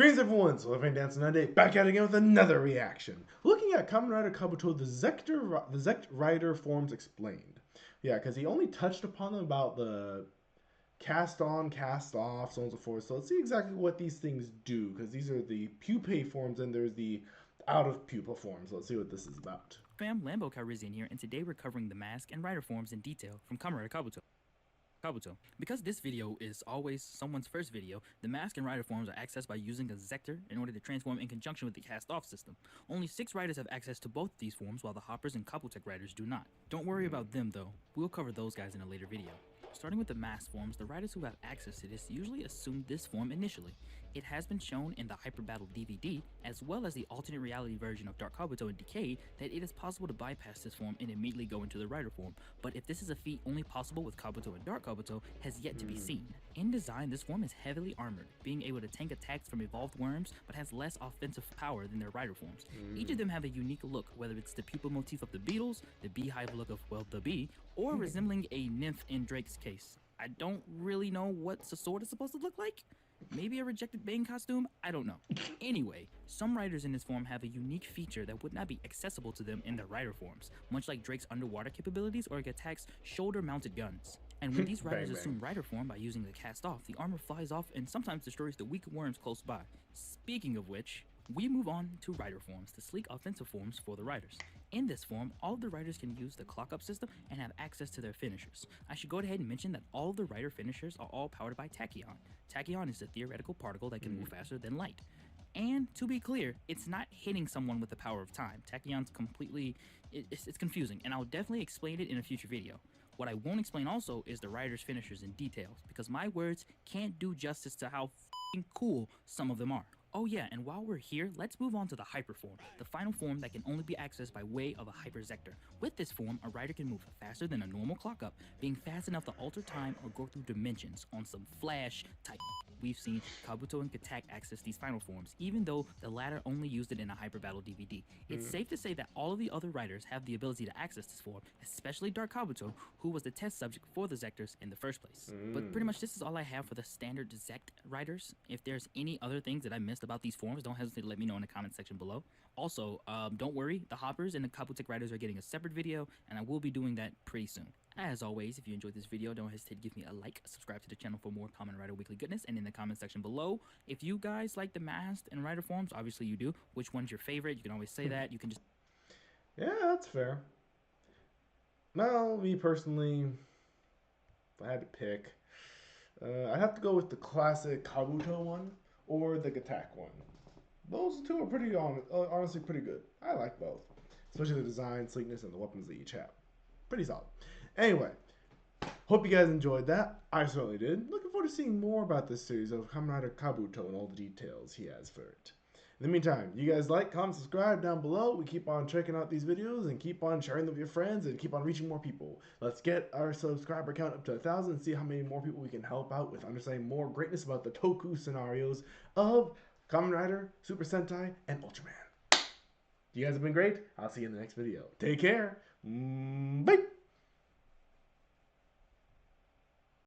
Greetings everyone, so Living Dancing Monday, back at it again with another reaction. Looking at Kamen Rider Kabuto, the ZECTRider forms explained. Yeah, because he only touched upon them about the cast on, cast off, so on and so forth. So let's see exactly what these things do, because these are the pupae forms and there's the out of pupa forms. Let's see what this is about. Fam, Lambo Calrissian here, and today we're covering the mask and rider forms in detail from Kamen Rider Kabuto. Because this video is always someone's first video, the mask and rider forms are accessed by using a Zector in order to transform in conjunction with the cast-off system. Only 6 riders have access to both these forms, while the Hoppers and Kabutech riders do not. Don't worry about them though, we'll cover those guys in a later video. Starting with the mask forms, the riders who have access to this usually assume this form initially. It has been shown in the Hyper Battle DVD, as well as the alternate reality version of Dark Kabuto and Decay, that it is possible to bypass this form and immediately go into the rider form, but if this is a feat only possible with Kabuto and Dark Kabuto has yet to be seen. In design, this form is heavily armored, being able to tank attacks from evolved worms, but has less offensive power than their rider forms. Each of them have a unique look, whether it's the pupa motif of the beetles, the beehive look of, well, the bee, or resembling a nymph in Drake's case. I don't really know what the sword is supposed to look like. Maybe a rejected Bane costume? I don't know. Anyway, some riders in this form have a unique feature that would not be accessible to them in their rider forms, much like Drake's underwater capabilities or Attack's shoulder-mounted guns. And when these riders assume rider form by using the cast-off, the armor flies off and sometimes destroys the weak worms close by. Speaking of which, we move on to rider forms, the sleek offensive forms for the riders. In this form, all of the riders can use the clock-up system and have access to their finishers. I should go ahead and mention that all of the rider finishers are all powered by tachyon. Tachyon is a theoretical particle that can move faster than light. And to be clear, it's not hitting someone with the power of time. Tachyon's completely, it's confusing, and I'll definitely explain it in a future video. What I won't explain also is the rider's finishers in details, because my words can't do justice to how f***ing cool some of them are. Oh yeah, and while we're here, let's move on to the Hyper form, the final form that can only be accessed by way of a Hyper Zector. With this form, a rider can move faster than a normal clock up, being fast enough to alter time or go through dimensions on some Flash type. We've seen Kabuto and Katak access these final forms, even though the latter only used it in a Hyper Battle DVD. It's safe to say that all of the other riders have the ability to access this form, especially Dark Kabuto, who was the test subject for the Zectors in the first place. But pretty much this is all I have for the standard ZECTRiders. If there's any other things that I missed about these forms, don't hesitate to let me know in the comment section below. Also, don't worry, the Hoppers and the Kabutech riders are getting a separate video, and I will be doing that pretty soon. As always, if you enjoyed this video, don't hesitate to give me a like, subscribe to the channel for more Kamen Rider weekly goodness, and in the comment section below, if you guys like the masked and rider forms, obviously you do, which one's your favorite? You can always say that. You can just... Yeah, that's fair. Well, me personally, if I had to pick, I'd have to go with the classic Kabuto one or the Katak one. Those two are pretty honestly pretty good. I like both, especially the design, sleekness, and the weapons they each have. Pretty solid. Anyway, hope you guys enjoyed that. I certainly did. Looking forward to seeing more about this series of Kamen Rider Kabuto and all the details he has for it. In the meantime, you guys like, comment, subscribe down below. We keep on checking out these videos and keep on sharing them with your friends and keep on reaching more people. Let's get our subscriber count up to 1,000 and see how many more people we can help out with understanding more greatness about the Toku scenarios of Kamen Rider, Super Sentai, and Ultraman. You guys have been great. I'll see you in the next video. Take care. Bye.